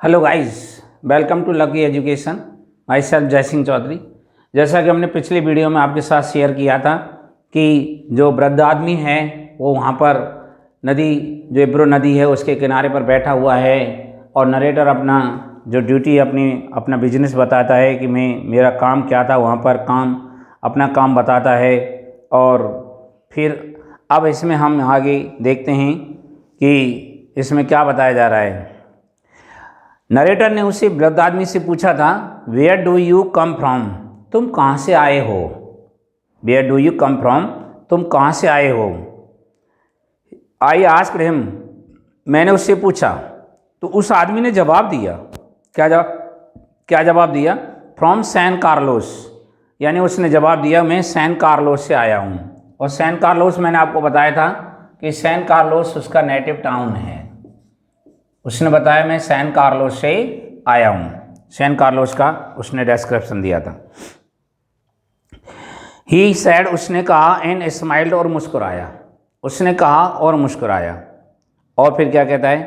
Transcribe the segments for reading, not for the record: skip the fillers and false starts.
Hello guys, welcome to Lucky Education. Myself Jai Singh Chaudhary. जैसा कि हमने पिछली वीडियो में आपके साथ शेयर किया था कि जो वृद्ध आदमी है वो वहाँ पर नदी, जो इब्रो नदी है उसके किनारे पर बैठा हुआ है और नरेटर अपना जो ड्यूटी अपना बिजनेस बताता है कि मेरा काम क्या था वहाँ पर, अपना काम बताता है। और फिर अब इसमें हम आगे देखते हैं कि इसमें क्या बताया जा रहा है। नरेटर ने उसे वृद्ध आदमी से पूछा था, where do you come from, तुम कहाँ से आए हो। Where do you come from, तुम कहाँ से आए हो। आई आस्क्ड हिम, मैंने उससे पूछा। तो उस आदमी ने जवाब दिया, क्या जवाब दिया, फ्रॉम सैन कार्लोस, यानी उसने जवाब दिया मैं सैन कार्लोस से आया हूँ। और सैन कार्लोस मैंने आपको बताया था कि सैन कार्लोस उसका नेटिव टाउन है। उसने बताया मैं सैन कार्लोस से आया हूँ। सैन कार्लोस का उसने डिस्क्रिप्शन दिया था। ही सैड, उसने कहा, एंड स्माइल्ड, और मुस्कुराया। उसने कहा और मुस्कुराया। और फिर क्या कहता है,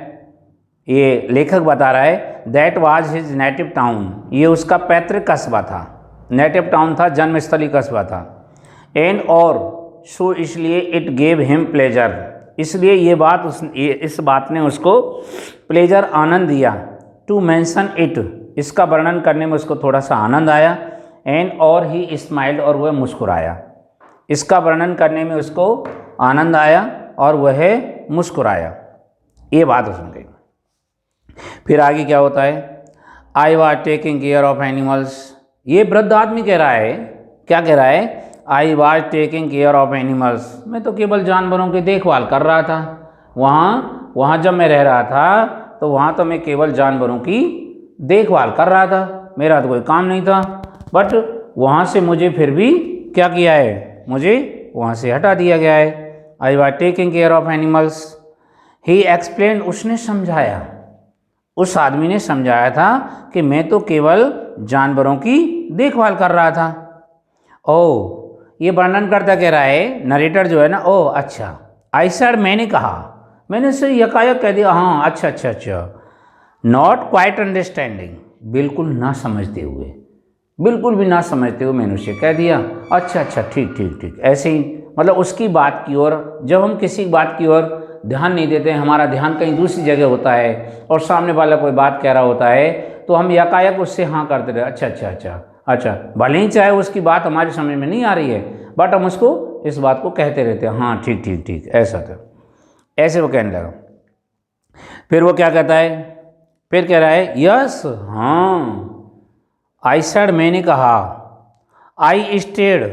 ये लेखक बता रहा है, that was his native town, ये उसका पैतृक कस्बा था। नेटिव टाउन था, जन्मस्थली कस्बा था। एंड और सो, इसलिए इट गेव हिम प्लेजर, इसलिए इस बात ने उसको प्लेजर, आनंद दिया। टू मेंशन इट, इसका वर्णन करने में उसको थोड़ा सा आनंद आया। एंड और ही स्माइल्ड, और वह मुस्कुराया। इसका वर्णन करने में उसको आनंद आया और वह मुस्कुराया। ये बात उसने कही। फिर आगे क्या होता है, I was taking care of animals, ये वृद्ध आदमी कह रहा है, क्या कह रहा है, I was taking care of animals, मैं तो केवल जानवरों की देखभाल कर रहा था। वहाँ जब मैं रह रहा था तो वहाँ तो मैं केवल जानवरों की देखभाल कर रहा था, मेरा तो कोई काम नहीं था। बट वहाँ से मुझे फिर भी क्या किया है, मुझे वहाँ से हटा दिया गया है। I was taking care of animals, he explain, उसने समझाया, उस आदमी ने समझाया था कि मैं तो केवल जानवरों की देखभाल कर रहा था। ओ, ये वर्णन करता कह रहा है, नरेटर जो है ना, ओ अच्छा, आई सेड, मैंने कहा, मैंने उसे यकायक कह दिया, हाँ अच्छा। नॉट क्वाइट अंडरस्टैंडिंग, बिल्कुल ना समझते हुए, बिल्कुल भी ना समझते हुए मैंने उसे कह दिया, अच्छा ठीक। ऐसे ही, मतलब उसकी बात की ओर, जब हम किसी बात की ओर ध्यान नहीं देते हैं, हमारा ध्यान कहीं दूसरी जगह होता है और सामने वाला कोई बात कह रहा होता है तो हम यकायक उससे हाँ करते रहे, अच्छा, भले ही चाहे उसकी बात हमारी समझ में नहीं आ रही है, बट हम उसको इस बात को कहते रहते हैं, हाँ ठीक, ऐसा था। ऐसे वो कहने लगा। फिर वो क्या कहता है, फिर कह रहा है, यस हाँ, आई सेड, मैंने कहा, आई स्टेड,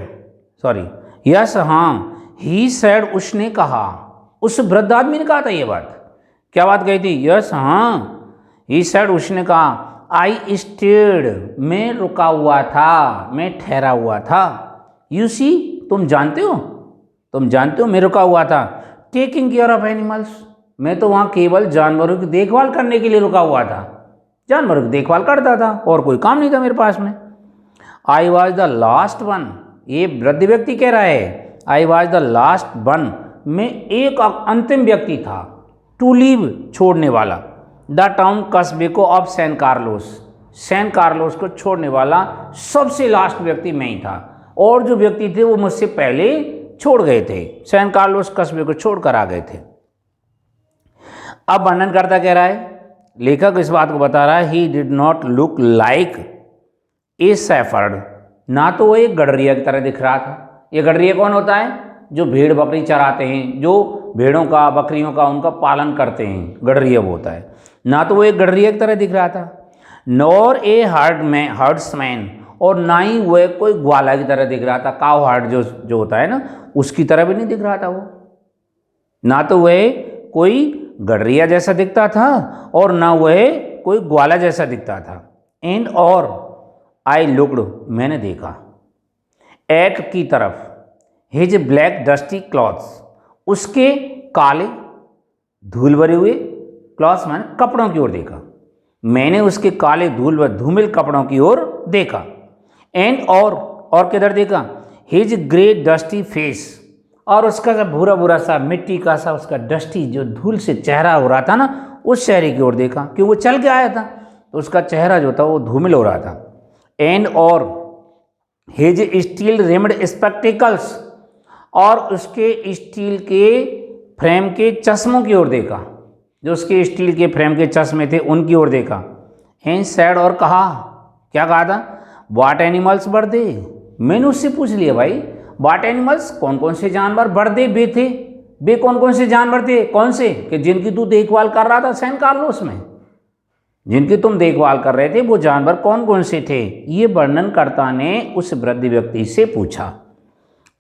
सॉरी, यस हाँ, ही सेड, उसने कहा, उस वृद्ध आदमी ने कहा था ये बात। क्या बात कही थी, यस हाँ, ही सेड, उसने कहा, आई स्टेड, मैं रुका हुआ था, मैं ठहरा हुआ था। यू सी, तुम जानते हो मैं रुका हुआ था। टेकिंग केयर ऑफ एनिमल्स, मैं तो वहाँ केवल जानवरों की देखभाल करने के लिए रुका हुआ था, जानवरों की देखभाल करता था और कोई काम नहीं था मेरे पास में। I was the last one, ये वृद्ध व्यक्ति कह रहा है, I was the last one, मैं एक अंतिम व्यक्ति था, टू लीव, छोड़ने वाला, द टाउन, कस्बे को, ऑफ सैन कार्लोस को छोड़ने वाला सबसे लास्ट व्यक्ति मैं ही था। और जो व्यक्ति थे वो मुझसे पहले छोड़ गए थे, सैन कार्लोस कस्बे को छोड़कर आ गए थे। अब वर्णन करता कह रहा है, लेखक इस बात को बता रहा है, he did not look like a shepherd, ना तो वो एक गडरिया की तरह दिख रहा था। ये गडरिया कौन होता है, जो भेड़ बकरी चराते हैं, जो भेड़ों का, बकरियों का, उनका पालन करते हैं, गडरिया वो होता है। ना तो वो एक गडरिया की तरह दिख रहा था, नॉर ए हर्ड्समैन, और ना ही वह कोई ग्वाला की तरह दिख रहा था। काव हार्ड जो होता है ना, उसकी तरह भी नहीं दिख रहा था वो। ना तो वह कोई गडरिया जैसा दिखता था और ना वह कोई ग्वाला जैसा दिखता था। एंड और आई लुक्ड, मैंने देखा, एट की तरफ, हिज ब्लैक डस्टी क्लॉथ्स, उसके काले धूल भरे हुए, क्लॉथ्स माने कपड़ों की ओर देखा, मैंने उसके काले धूमिल कपड़ों की ओर देखा। एंड और किधर देखा, हिज ग्रे डस्टी फेस, और उसका सा भूरा सा मिट्टी का सा उसका डस्टी जो धूल से चेहरा हो रहा था ना, उस चेहरे की ओर देखा, क्यों वो चल के आया था। तो उसका चेहरा जो था वो धूमिल हो रहा था। एंड और हिज स्टील रिम्ड स्पेक्टिकल्स, और उसके स्टील के फ्रेम के चश्मों की ओर देखा, जो उसके स्टील के फ्रेम के चश्मे थे उनकी ओर देखा। एंड सैड, और कहा, क्या कहा था, व्हाट एनिमल्स वर दे। मैंने उससे पूछ लिया भाई व्हाट एनिमल्स, कौन कौन से जानवर, वर दे, बे थे, बे कौन कौन से जानवर थे, कौन से, कि जिनकी तू देखभाल कर रहा था सैन कार्लोस में, जिनकी तुम देखभाल कर रहे थे वो जानवर कौन कौन से थे, ये वर्णनकर्ता ने उस वृद्ध व्यक्ति से पूछा।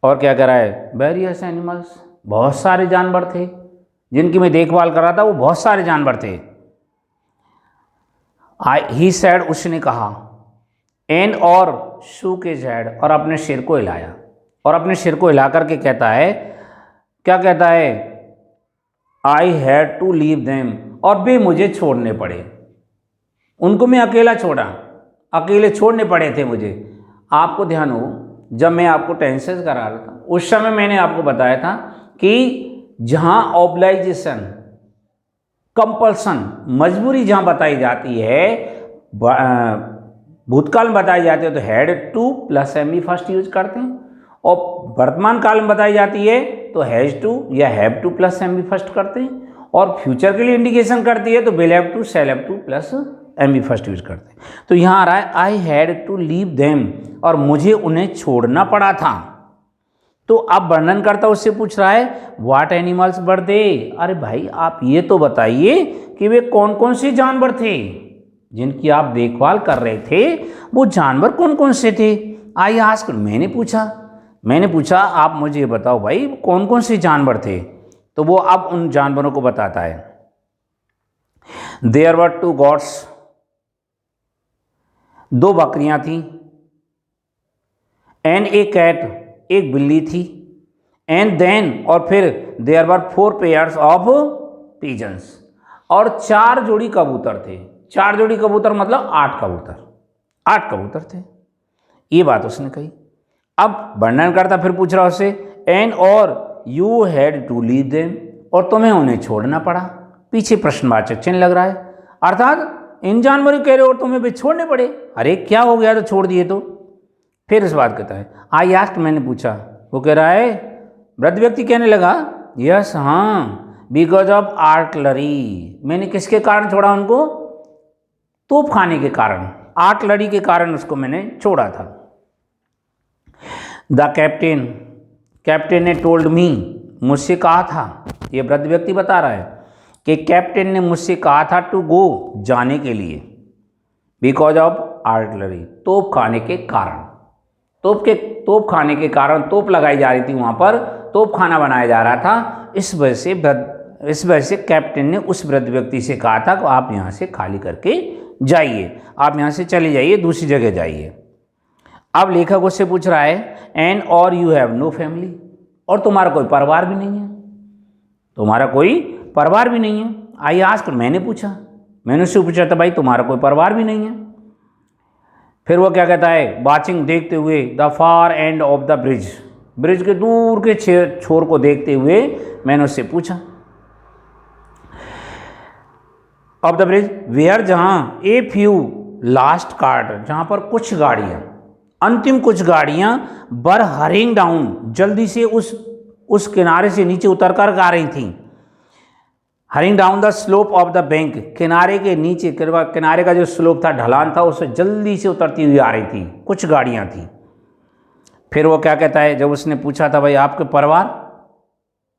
और क्या कह रहा है, वेरियस एनिमल्स, बहुत सारे जानवर थे जिनकी मैं देखभाल कर रहा था, वो बहुत सारे जानवर थे। ही सैड, उसने कहा, एंड और शूक हिज हेड, और अपने सिर को हिलाया, और अपने सिर को हिला करके कहता है, क्या कहता है, I had to leave them, और वे मुझे छोड़ने पड़े, उनको मैं अकेला छोड़ा, अकेले छोड़ने पड़े थे मुझे। आपको ध्यान हो, जब मैं आपको टेंसेस करा रहा था उस समय मैंने आपको बताया था कि जहाँ ऑब्लाइजेशन, कंपल्सन, मजबूरी जहाँ बताई जाती है, भूतकाल में बताई जाती है तो had to plus M E first use करते हैं, और वर्तमान काल में बताई जाती है तो हैज टू या have to plus M E first करते हैं, और फ्यूचर के लिए इंडिकेशन करती है तो will have to, shall have to plus M E first use करते हैं। तो यहाँ आ रहा है I had to leave them, और मुझे उन्हें छोड़ना पड़ा था। तो अब वर्णन करता उससे पूछ रहा है व्हाट एनिमल्स वर दे। अरे भाई आप ये तो बताइए कि वे कौन कौन से जानवर थे जिनकी आप देखभाल कर रहे थे, वो जानवर कौन कौन से थे। आई आस्क्ड, मैंने पूछा आप मुझे ये बताओ भाई कौन कौन से जानवर थे। तो वो अब उन जानवरों को बताता है। देयर वर टू गॉड्स, दो बकरियां थी, एंड ए कैट, एक बिल्ली थी, एंड देन, और फिर there were 4 pairs of pigeons, और 4 जोड़ी कबूतर थे। 4 जोड़ी कबूतर मतलब 8 कबूतर, 8 कबूतर थे। ये बात उसने कही। अब वर्णन करता फिर पूछ रहा उससे, एंड और you had to leave them, और तुम्हें उन्हें छोड़ना पड़ा। पीछे प्रश्नवाचक चिन्ह लग रहा है, अर्थात इन जानवरों कह रहे हो और तुम्हें भी छोड़ने पड़े। अरे क्या हो गया तो छोड़ दिए तो। फिर इस बात कहता है आई आस्क्ड, मैंने पूछा। वो कह रहा है, वृद्ध व्यक्ति कहने लगा, यस हाँ, बिकॉज ऑफ आर्टलरी, मैंने किसके कारण छोड़ा उनको, तोप खाने के कारण, आर्टलरी के कारण उसको मैंने छोड़ा था। द कैप्टन ने टोल्ड मी, मुझसे कहा था, ये वृद्ध व्यक्ति बता रहा है कि कैप्टन ने मुझसे कहा था टू गो, जाने के लिए, बिकॉज ऑफ आर्टलरी, तोप खाने के कारण, तोप खाने के कारण तोप लगाई जा रही थी वहाँ पर, तोप खाना बनाया जा रहा था। इस वजह से कैप्टन ने उस वृद्ध व्यक्ति से कहा था कि आप यहाँ से खाली करके जाइए, आप यहाँ से चले जाइए, दूसरी जगह जाइए। अब लेखक उससे पूछ रहा है, एंड और यू हैव नो फैमिली, और तुम्हारा कोई परिवार भी नहीं है, तुम्हारा कोई परिवार भी नहीं है। आई आस्क्ड, मैंने उससे पूछा था भाई तुम्हारा कोई परिवार भी नहीं है। फिर वो क्या कहता है, वाचिंग, देखते हुए, the far end of the bridge, bridge के दूर के छोर को देखते हुए मैंने उससे पूछा, ऑफ द ब्रिज वेयर, जहाँ ए फ्यू लास्ट कार्ट, जहाँ पर कुछ गाड़ियाँ, अंतिम कुछ गाड़ियाँ, बर हरिंग डाउन, जल्दी से उस किनारे से नीचे उतर कर आ रही थीं। Hurrying down the slope of the bank, किनारे के नीचे, किनारे का जो स्लोप था, ढलान था, उससे जल्दी से उतरती हुई आ रही थी, कुछ गाड़ियाँ थी। फिर वो क्या कहता है, जब उसने पूछा था भाई आपके परिवार,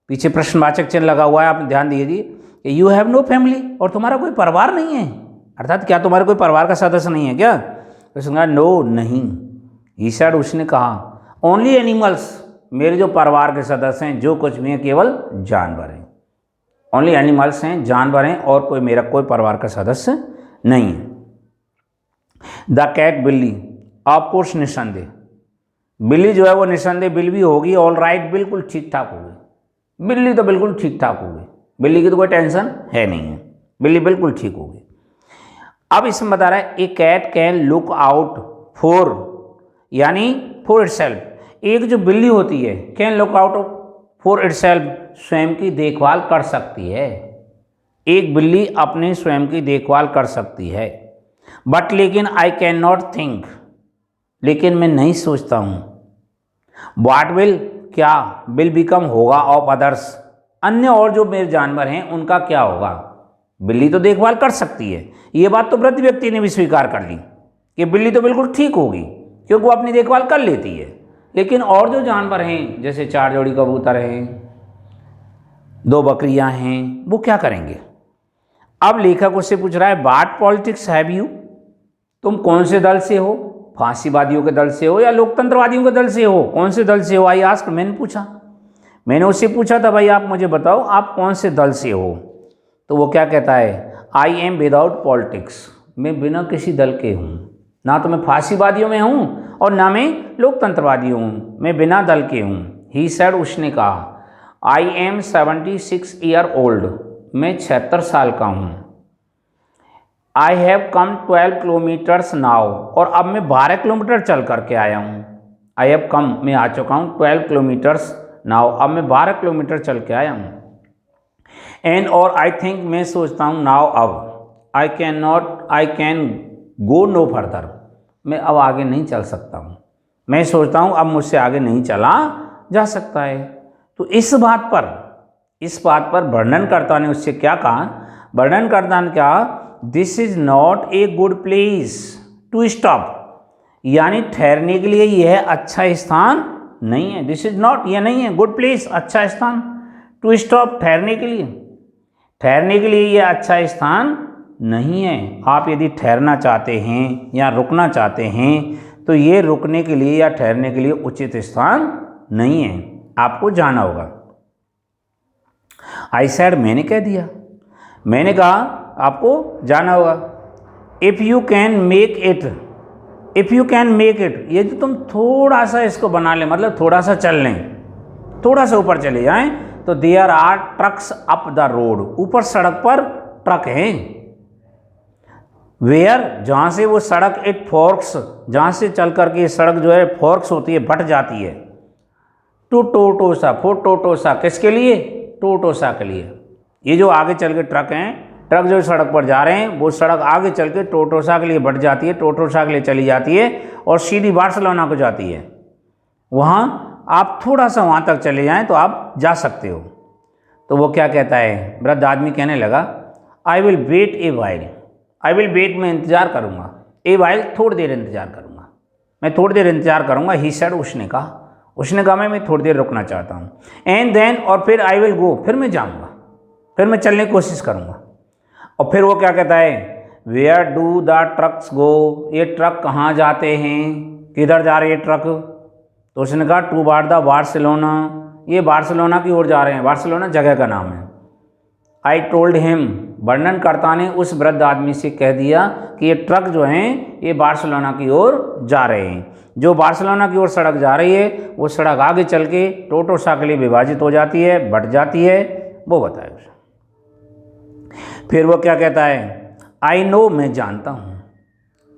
पीछे प्रश्नवाचक चिन्ह लगा हुआ है, आपने ध्यान दीजिए कि यू हैव नो फैमिली, और तुम्हारा कोई परिवार नहीं है, अर्थात क्या तुम्हारे कोई परिवार का सदस्य नहीं है क्या। तो उसने कहा नो, नहीं। ही सेड, उसने कहा, ओनली एनिमल्स, मेरे जो परिवार के सदस्य हैं, जो कुछ भी हैं, केवल जानवर हैं, ओनली एनिमल्स हैं, जानवर हैं, और कोई मेरा कोई परिवार का सदस्य नहीं है। द कैट, बिल्ली, ऑफ कोर्स, निसंदेह, बिल्ली जो है वो निसंदेह बिल्ली होगी, ऑल राइट, बिल्कुल ठीक ठाक होगी, बिल्ली तो बिल्कुल ठीक ठाक होगी, बिल्ली की तो कोई टेंशन है नहीं है, बिल्ली बिल्कुल ठीक होगी। अब इसमें बता रहा है, a cat can look out for, यानी फॉर इटसेल्फ, एक जो बिल्ली होती है, can look out for itself, स्वयं की देखभाल कर सकती है, एक बिल्ली अपने स्वयं की देखभाल कर सकती है। बट लेकिन आई कैन नॉट थिंक, लेकिन मैं नहीं सोचता हूँ। व्हाट विल, क्या, विल बिकम होगा, ऑफ अदर्स, अन्य और जो मेरे जानवर हैं उनका क्या होगा। बिल्ली तो देखभाल कर सकती है, ये बात तो वृद्ध व्यक्ति ने भी स्वीकार कर ली कि बिल्ली तो बिल्कुल ठीक होगी क्योंकि वो अपनी देखभाल कर लेती है, लेकिन और जो जानवर हैं जैसे 4 जोड़ी कबूतर हैं, 2 बकरियां हैं, वो क्या करेंगे। अब लेखक उससे पूछ रहा है व्हाट पॉलिटिक्स हैव यू, तुम कौन से दल से हो, फांसीवादियों के दल से हो या लोकतंत्रवादियों के दल से हो, कौन से दल से हो। आई आस्क्ड, मैंने पूछा, मैंने उससे पूछा था भाई आप मुझे बताओ आप कौन से दल से हो। तो वो क्या कहता है, आई एम विदाउट पॉलिटिक्स, मैं बिना किसी दल के हूँ, ना तो मैं फांसीवादियों में हूँ और ना मैं लोकतंत्रवादियों हूँ, मैं बिना दल के हूँ। ही सेड, उसने कहा, आई एम 76 ईयर ओल्ड, मैं 76 साल का हूँ। I have come 12 kilometres now, और अब मैं 12 किलोमीटर चल करके आया हूँ। आई हैव कम, मैं आ चुका हूँ, 12 किलोमीटर्स नाउ, अब मैं 12 किलोमीटर चल के आया हूँ। एंड और आई थिंक, मैं सोचता हूँ, नाउ अब, I can go no further, मैं अब आगे नहीं चल सकता हूँ, मैं सोचता हूँ अब मुझसे आगे नहीं चला जा सकता है। तो इस बात पर वर्णनकर्ता ने उससे क्या कहा, वर्णनकर्ता ने कहा, this is not a good place to stop, यानी ठहरने के लिए यह अच्छा स्थान नहीं है। दिस इज नॉट, यह नहीं है, गुड प्लेस, अच्छा स्थान, टू स्टॉप, ठहरने के लिए यह अच्छा स्थान नहीं है। आप यदि ठहरना चाहते हैं या रुकना चाहते हैं तो ये रुकने के लिए या ठहरने के लिए उचित स्थान नहीं है, आपको जाना होगा। आई सेड, मैंने कह दिया, मैंने कहा आपको जाना होगा। If you can make it, ये जो तुम थोड़ा सा इसको बना लें, मतलब थोड़ा सा चल लें, थोड़ा सा ऊपर चले जाएं, तो there are trucks up the road, ऊपर सड़क पर ट्रक हैं। वेयर, जहाँ से वो सड़क एक फॉर्क्स, जहाँ से चल करके सड़क जो है फॉर्क्स होती है, बट जाती है, टू टोटोसा, फॉर टोटोसा, किसके लिए, टोटोसा के लिए। ये जो आगे चल के ट्रक हैं, ट्रक जो सड़क पर जा रहे हैं, वो सड़क आगे चल के टोटोसा के लिए बट जाती है, टोटोसा के लिए चली जाती है और सीधी बार्सिलोना को जाती है। वहाँ आप थोड़ा सा वहाँ तक चले जाएं तो आप जा सकते हो। तो वो क्या कहता है, वृद्ध आदमी कहने लगा, I will wait a while, I will wait, मैं इंतज़ार करूँगा, ए वाइल, थोड़ी देर इंतज़ार करूँगा, मैं थोड़ी देर इंतज़ार करूँगा। ही सेड, उसने कहा मैं थोड़ी देर रुकना चाहता हूँ। एंड देन, और फिर आई विल गो, फिर मैं जाऊँगा, फिर मैं चलने की कोशिश करूँगा। और फिर वो क्या कहता है, वेयर डू द ट्रक्स गो, ये ट्रक कहाँ जाते हैं, किधर जा रहे हैं ट्रक। तो उसने कहा, टू द बार्सिलोना, ये बार्सिलोना की ओर जा रहे हैं, बार्सिलोना जगह का नाम है। आई टोल्ड हिम, वर्णनकर्ता ने उस वृद्ध आदमी से कह दिया कि ये ट्रक जो हैं ये बार्सिलोना की ओर जा रहे हैं। जो बार्सिलोना की ओर सड़क जा रही है वो सड़क आगे चल के टोटोसा के लिए विभाजित हो जाती है, बट जाती है, वो बताया उसे। फिर वो क्या कहता है, आई नो, मैं जानता हूँ,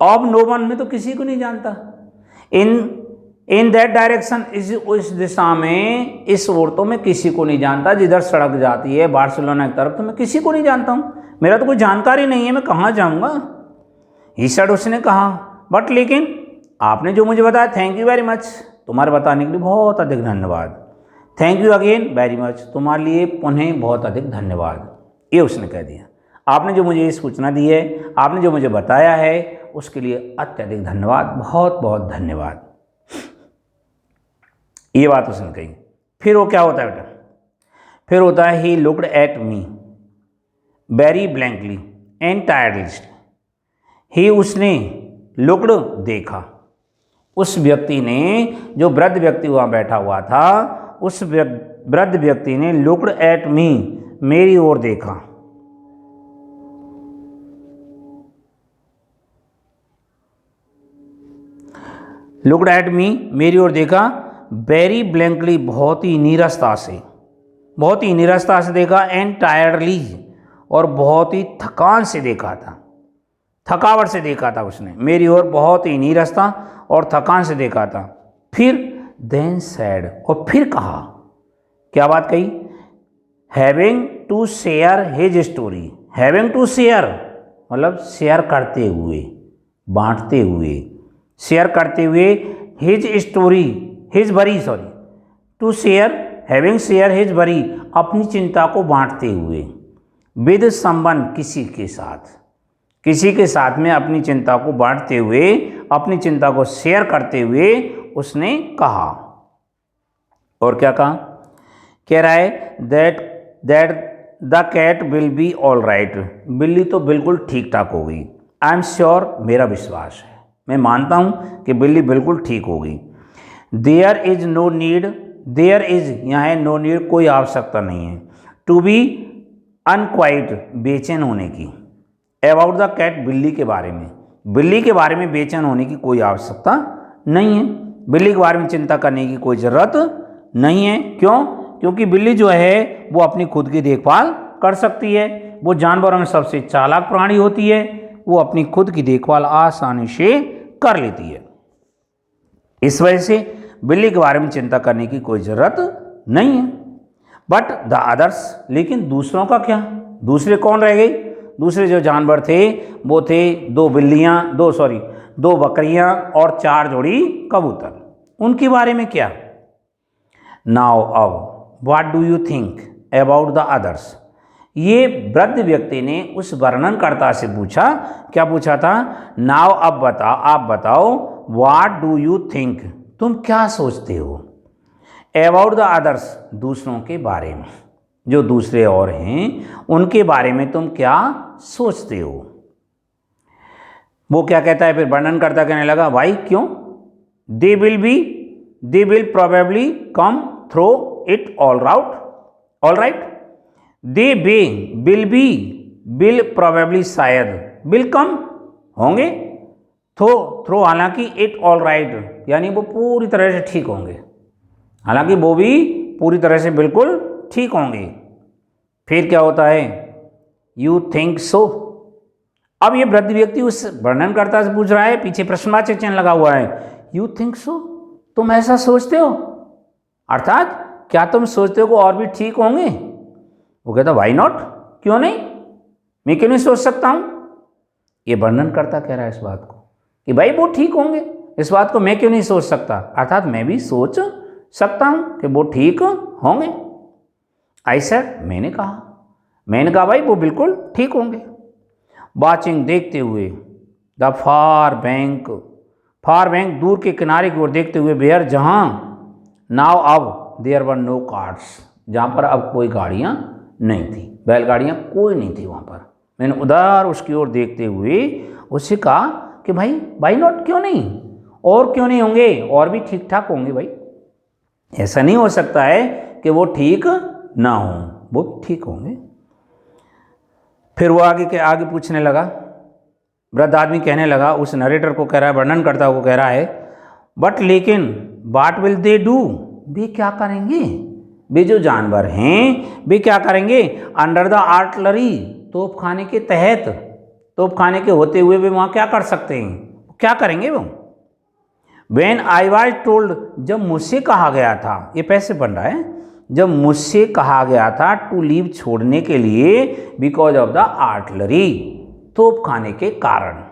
ऑफ नो वन, में तो किसी को नहीं जानता, इन दैट डायरेक्शन, इस दिशा में, इस ओर तो मैं किसी को नहीं जानता, जिधर सड़क जाती है बार्सिलोना की तरफ तो मैं किसी को नहीं जानता हूँ, मेरा तो कोई जानकारी नहीं है, मैं कहाँ जाऊँगा। ही सेड, उसने कहा, बट लेकिन आपने जो मुझे बताया, थैंक यू वेरी मच, तुम्हारे बताने के लिए बहुत अधिक धन्यवाद। Thank you again very much, तुम्हारे लिए पुनः बहुत अधिक धन्यवाद, ये उसने कह दिया। आपने जो मुझे ये सूचना दी है, आपने जो मुझे बताया है, उसके लिए अत्यधिक धन्यवाद, बहुत बहुत धन्यवाद, ये बात उसने कही। फिर वो क्या होता है बेटा, फिर होता है, he looked at me very blankly and tiredly, he, उसने, लुक्ड, देखा, उस व्यक्ति ने, जो वृद्ध व्यक्ति वहाँ बैठा हुआ था, उस वृद्ध व्यक्ति ने लुक्ड एट मी, मेरी ओर देखा, लुक्ड एट मी, मेरी ओर देखा, वेरी ब्लैंकली, बहुत ही नीरसता से देखा, एंड टायर्डली, और बहुत ही थकान से देखा था, थकावट से देखा था उसने, मेरी ओर बहुत ही नीरसता और थकान से देखा था। फिर देन सैड, और फिर कहा, क्या बात कही, having to share his story, having to share मतलब शेयर करते हुए, बांटते हुए, शेयर करते हुए, to share, having share his worry, अपनी चिंता को बांटते हुए, विद समवन, किसी के साथ में अपनी चिंता को बांटते हुए, अपनी चिंता को शेयर करते हुए उसने कहा। और क्या कहा? कह रहा है that the cat will be all right, बिल्ली तो बिल्कुल ठीक ठाक हो गई। आई एम श्योर, मेरा विश्वास है, मैं मानता हूँ कि बिल्ली बिल्कुल ठीक होगी। There is no need, there is यहाँ है नो नीड, कोई आवश्यकता नहीं है। टू बी अनक्वाइट, बेचैन होने की। अबाउट द कैट, बिल्ली के बारे में, बिल्ली के बारे में बेचैन होने की कोई आवश्यकता नहीं है। बिल्ली के बारे में चिंता करने की कोई ज़रूरत नहीं है। क्यों? क्योंकि बिल्ली जो है वो अपनी खुद की देखभाल कर सकती है। वो जानवरों में सबसे चालाक प्राणी होती है, वो अपनी खुद की देखभाल आसानी से कर लेती है। इस वजह से बिल्ली के बारे में चिंता करने की कोई ज़रूरत नहीं है। बट द अदर्स, लेकिन दूसरों का क्या? दूसरे कौन रह गए? दूसरे जो जानवर थे वो थे दो बकरियां और 4 जोड़ी कबूतर। उनके बारे में क्या? नाउ अब what do you think about the others, ये वृद्ध व्यक्ति ने उस वर्णनकर्ता से पूछा। क्या पूछा था? नाउ अब आप बताओ व्हाट डू यू थिंक, तुम क्या सोचते हो? अबाउट द अदर्स, दूसरों के बारे में, जो दूसरे और हैं उनके बारे में तुम क्या सोचते हो? वो क्या कहता है फिर? वर्णनकर्ता कहने लगा, भाई क्यों? They will probably come through it all right. They will probably, शायद, विल कम, होंगे, थ्रो हालांकि, इट ऑल राइट यानी वो पूरी तरह से ठीक होंगे, हालांकि वो भी पूरी तरह से बिल्कुल ठीक होंगे। फिर क्या होता है? You think so. अब ये वृद्ध व्यक्ति उस वर्णनकर्ता से पूछ रहा है, पीछे प्रश्नवाचक चिन्ह लगा हुआ है। यू थिंक सो, तुम ऐसा सोचते हो? अर्थात क्या तुम सोचते हो कि और भी ठीक होंगे? वो कहता वाई नॉट, क्यों नहीं, मैं क्यों नहीं सोच सकता हूं? ये वर्णनकर्ता कह रहा है इस बात को कि भाई वो ठीक होंगे, इस बात को मैं क्यों नहीं सोच सकता, अर्थात मैं भी सोच सकता हूं कि वो ठीक होंगे। आई सेड, मैंने कहा भाई वो बिल्कुल ठीक होंगे। वाचिंग, देखते हुए, द फार बैंक, दूर के किनारे की ओर देखते हुए, वेयर, जहाँ, नाउ अब, देयर वर नो कार्स, जहाँ पर अब कोई गाड़ियाँ नहीं थी, बैलगाड़ियाँ कोई नहीं थी वहाँ पर। मैंने उधर उसकी ओर देखते हुए उससे कहा कि भाई वाई नॉट, क्यों नहीं, और क्यों नहीं होंगे, और भी ठीक ठाक होंगे भाई, ऐसा नहीं हो सकता है कि वो ठीक ना हो, वो ठीक होंगे। फिर वो आगे पूछने लगा, वृद्ध आदमी कहने लगा, उस नरेटर को कह रहा है, वर्णनकर्ता को कह रहा है, बट लेकिन, व्हाट विल दे डू, वे क्या करेंगे, वे जो जानवर हैं वे क्या करेंगे? अंडर द आर्टिलरी, तोप खाने के तहत, तोप खाने के होते हुए वे वहाँ क्या कर सकते हैं, क्या करेंगे वो? When I was told, जब मुझसे कहा गया था, ये पैसे बन रहा है, जब मुझसे कहा गया था टू लीव, छोड़ने के लिए, बिकॉज ऑफ द आर्टिलरी, तोप खाने के कारण,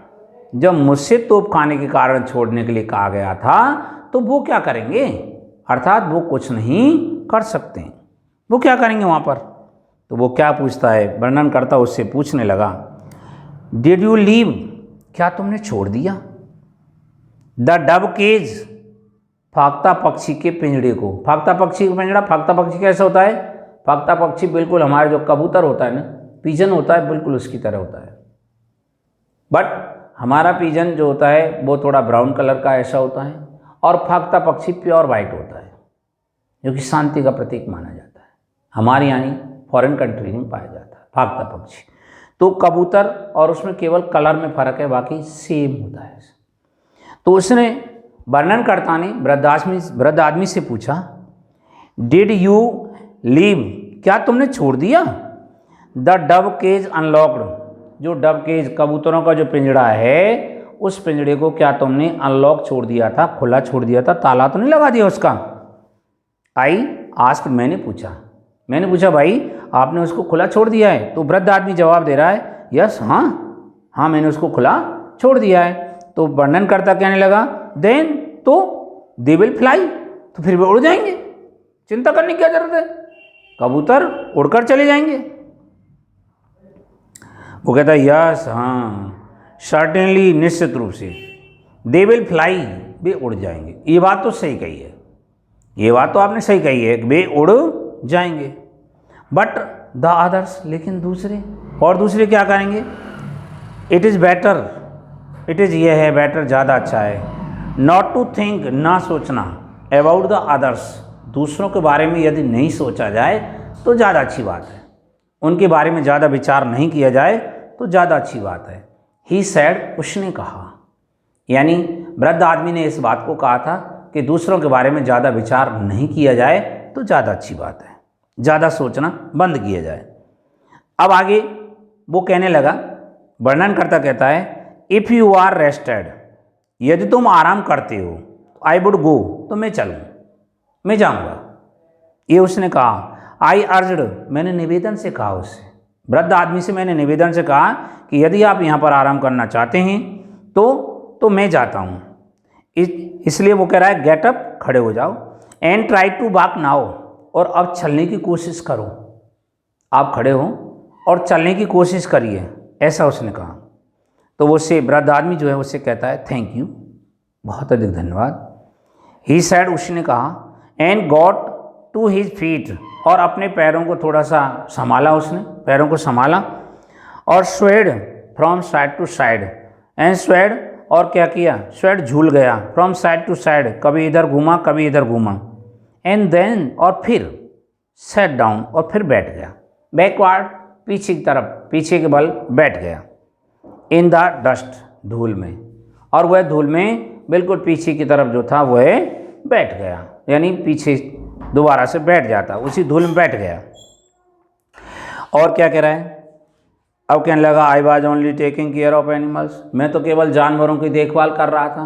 जब मुझसे तोप खाने के कारण छोड़ने के लिए कहा गया था, तो वो क्या करेंगे? अर्थात वो कुछ नहीं कर सकते, वो क्या करेंगे वहाँ पर? तो वो क्या पूछता है, वर्णनकर्ता उससे पूछने लगा, डिड यू लीव, क्या तुमने छोड़ दिया, द डव केज, फाख्ता पक्षी के पिंजड़े को। फाख्ता पक्षी का पिंजड़ा, फाख्ता पक्षी कैसा होता है? फाख्ता पक्षी बिल्कुल हमारे जो कबूतर होता है ना, पीजन होता है, बिल्कुल उसकी तरह होता है, बट हमारा पीजन जो होता है वो थोड़ा ब्राउन कलर का ऐसा होता है, और फाख्ता पक्षी प्योर वाइट होता है, जो कि शांति का प्रतीक माना जाता है, हमारे यानी फॉरेन कंट्री में पाया जाता है फाख्ता पक्षी। तो कबूतर और उसमें केवल कलर में फ़र्क है, बाकी सेम होता है। तो उसने, वर्णनकर्ता ने वृद्ध आदमी से पूछा, डिड यू लीव, क्या तुमने छोड़ दिया, द डव केज अनलॉक्ड, जो डव केज, कबूतरों का जो पिंजड़ा है, उस पिंजड़े को क्या तुमने अनलॉक छोड़ दिया था, खुला छोड़ दिया था, ताला तो नहीं लगा दिया उसका? आई आस्क्ड, मैंने पूछा भाई आपने उसको खुला छोड़ दिया है? तो वृद्ध आदमी जवाब दे रहा है, यस, हाँ मैंने उसको खुला छोड़ दिया है। तो वर्णनकर्ता कहने लगा देन तो दे विल फ्लाई, तो फिर वे उड़ जाएंगे, चिंता करने की क्या जरूरत है, कबूतर उड़कर चले जाएंगे। वो कहता है यस, हाँ सर्टेनली, निश्चित रूप से, दे विल फ्लाई, वे उड़ जाएंगे। ये बात तो सही कही है, ये बात तो आपने सही कही है, वे उड़ जाएंगे। बट द अदर्स, लेकिन दूसरे, और दूसरे क्या करेंगे, it is better, it is ये है बेटर, ज़्यादा अच्छा है, नॉट टू थिंक, ना सोचना, अबाउट द अदर्स, दूसरों के बारे में यदि नहीं सोचा जाए तो ज़्यादा अच्छी बात है, उनके बारे में ज़्यादा विचार नहीं किया जाए तो ज़्यादा अच्छी बात है। ही सैड, उसने कहा, यानी वृद्ध आदमी ने इस बात को कहा था कि दूसरों के बारे में ज़्यादा विचार नहीं किया जाए तो ज़्यादा अच्छी बात है, ज़्यादा सोचना बंद किया जाए। अब आगे वो कहने लगा, वर्णनकर्ता कहता है इफ़ यू आर रेस्टेड, यदि तुम आराम करते हो, आई वुड गो, तो मैं चलूँ, मैं जाऊँगा। ये उसने कहा, आई अर्ज्ड, मैंने निवेदन से कहा, उससे, वृद्ध आदमी से मैंने निवेदन से कहा कि यदि आप यहाँ पर आराम करना चाहते हैं तो मैं जाता हूँ। इसलिए वो कह रहा है गेट अप, खड़े हो जाओ, and try to walk now, और अब चलने की कोशिश करो, आप खड़े हो और चलने की कोशिश करिए, ऐसा उसने कहा। तो वो से वृद्ध आदमी जो है उससे कहता है थैंक यू, बहुत अधिक धन्यवाद। ही सैड, उसने कहा, and got to his feet, और अपने पैरों को थोड़ा सा संभाला, उसने पैरों को संभाला, और swayed from side to side, and swayed, और क्या किया, स्वेड झूल गया, फ्रॉम साइड टू साइड, कभी इधर घूमा कभी इधर घूमा, एंड देन, और फिर सेट डाउन, और फिर बैठ गया, बैकवर्ड, पीछे की तरफ, पीछे के बल बैठ गया, इन द डस्ट, धूल में, और वह धूल में बिल्कुल पीछे की तरफ जो था वह बैठ गया, यानी पीछे दोबारा से बैठ जाता, उसी धूल में बैठ गया। और क्या कह रहा है, अब कहने लगा I was only taking care of animals, मैं तो केवल जानवरों की देखभाल कर रहा था,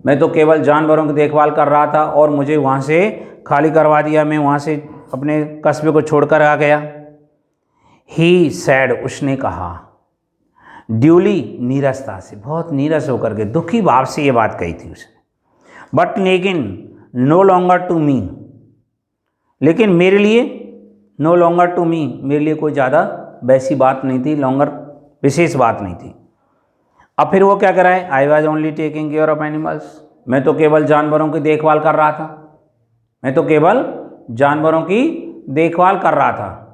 मैं तो केवल जानवरों की देखभाल कर रहा था, और मुझे वहाँ से खाली करवा दिया, मैं वहाँ से अपने कस्बे को छोड़कर आ गया। ही सैड, उसने कहा, ड्यूली, नीरसता से, बहुत नीरस होकर के, दुखी भाव से ये बात कही थी उसने, बट लेकिन नो लॉन्गर टू मी, लेकिन मेरे लिए, नो लॉन्गर टू मी, मेरे लिए कोई ज़्यादा वैसी बात नहीं थी, लॉन्गर विशेष बात नहीं थी। अब फिर वो क्या कर रहा है, I was only taking care of animals, मैं तो केवल जानवरों की देखभाल कर रहा था, मैं तो केवल जानवरों की देखभाल कर रहा था।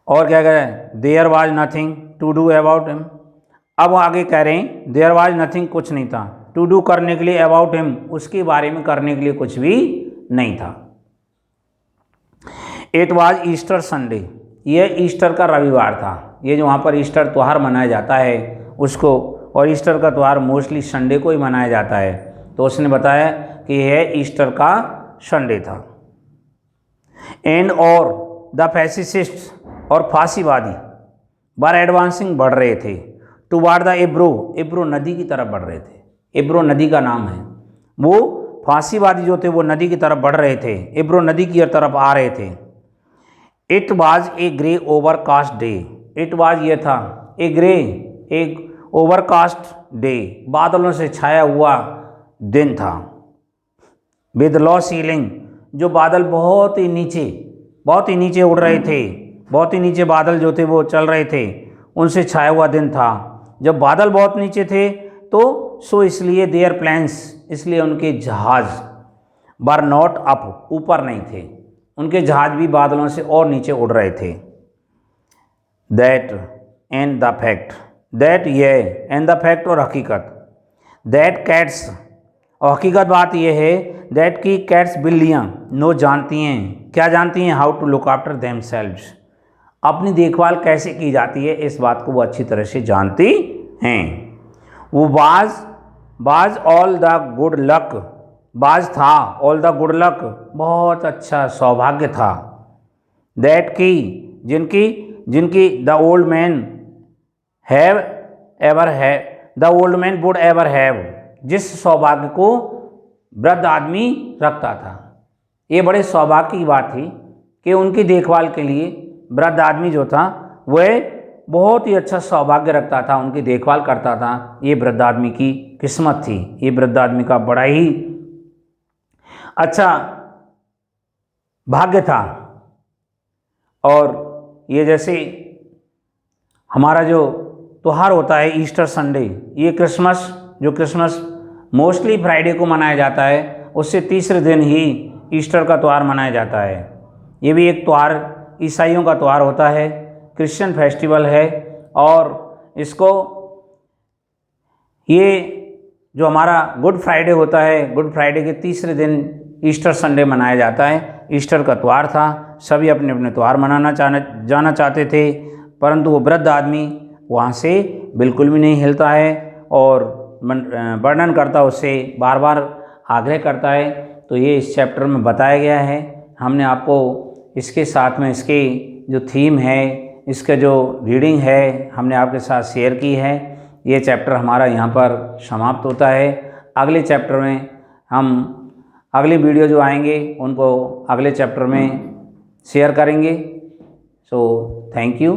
और क्या कह रहे हैं, there was nothing to do about him, अब आगे कह रहे हैं देयर वाज नथिंग, कुछ नहीं था, टू डू, करने के लिए, अबाउट हिम, उसके बारे में करने के लिए कुछ भी नहीं था। इट वाज ईस्टर संडे, यह ईस्टर का रविवार था, ये जो वहाँ पर ईस्टर त्यौहार मनाया जाता है उसको, और ईस्टर का त्यौहार मोस्टली संडे को ही मनाया जाता है, तो उसने बताया कि यह ईस्टर का संडे था। एंड और द फैसिसिस्ट, और फांसीवादी, बार एडवांसिंग, बढ़ रहे थे, टुवार्ड द एब्रो, एब्रो नदी की तरफ बढ़ रहे थे, एब्रो नदी का नाम है, वो फांसीवादी जो थे वो नदी की तरफ बढ़ रहे थे, एब्रो नदी की तरफ आ रहे थे। It was a grey overcast day, it was ये था, ए ग्रे, एक ओवरकास्ट डे, बादलों से छाया हुआ दिन था, विद लो सीलिंग, जो बादल बहुत ही नीचे उड़ रहे थे, बहुत ही नीचे बादल जो थे वो चल रहे थे, उनसे छाया हुआ दिन था। जब बादल बहुत नीचे थे तो सो इसलिए देयर प्लेन्स, इसलिए उनके जहाज, वर नॉट अप, ऊपर नहीं थे, उनके जहाज भी बादलों से और नीचे उड़ रहे थे। That and the fact, that ये, एंड द फैक्ट, और हकीकत, दैट कैट्स, और हकीकत बात यह है, दैट की कैट्स, बिल्लियाँ, नो, जानती हैं, क्या जानती हैं, how to look after themselves, अपनी देखभाल कैसे की जाती है, इस बात को वो अच्छी तरह से जानती हैं। वो बाज ऑल द गुड लक, बाज था, ऑल द गुड लक, बहुत अच्छा सौभाग्य था, दैट की, जिनकी the old man have ever है, the old man would ever have, जिस सौभाग्य को वृद्ध आदमी रखता था। ये बड़े सौभाग्य की बात थी कि उनकी देखभाल के लिए वृद्ध आदमी जो था वह बहुत ही अच्छा सौभाग्य रखता था, उनकी देखभाल करता था। ये वृद्ध आदमी की किस्मत थी, ये वृद्ध आदमी का बड़ा ही अच्छा भाग्य था। और ये जैसे हमारा जो त्यौहार होता है ईस्टर संडे, ये क्रिसमस मोस्टली फ्राइडे को मनाया जाता है, उससे तीसरे दिन ही ईस्टर का त्यौहार मनाया जाता है। ये भी एक त्यौहार ईसाइयों का त्यौहार होता है, क्रिश्चियन फेस्टिवल है। और इसको ये जो हमारा गुड फ्राइडे होता है, गुड फ्राइडे के तीसरे दिन ईस्टर संडे मनाया जाता है। ईस्टर का त्यौहार था, सभी अपने अपने त्यौहार मनाना जाना चाहते थे, परंतु वो वृद्ध आदमी वहाँ से बिल्कुल भी नहीं हिलता है और वर्णन करता, उससे बार बार आग्रह करता है। तो ये इस चैप्टर में बताया गया है। हमने आपको इसके साथ में इसके जो थीम है, इसका जो रीडिंग है, हमने आपके साथ शेयर की है। ये चैप्टर हमारा यहाँ पर समाप्त होता है। अगले चैप्टर में हम अगले वीडियो जो आएंगे उनको अगले चैप्टर में शेयर करेंगे। So thank you.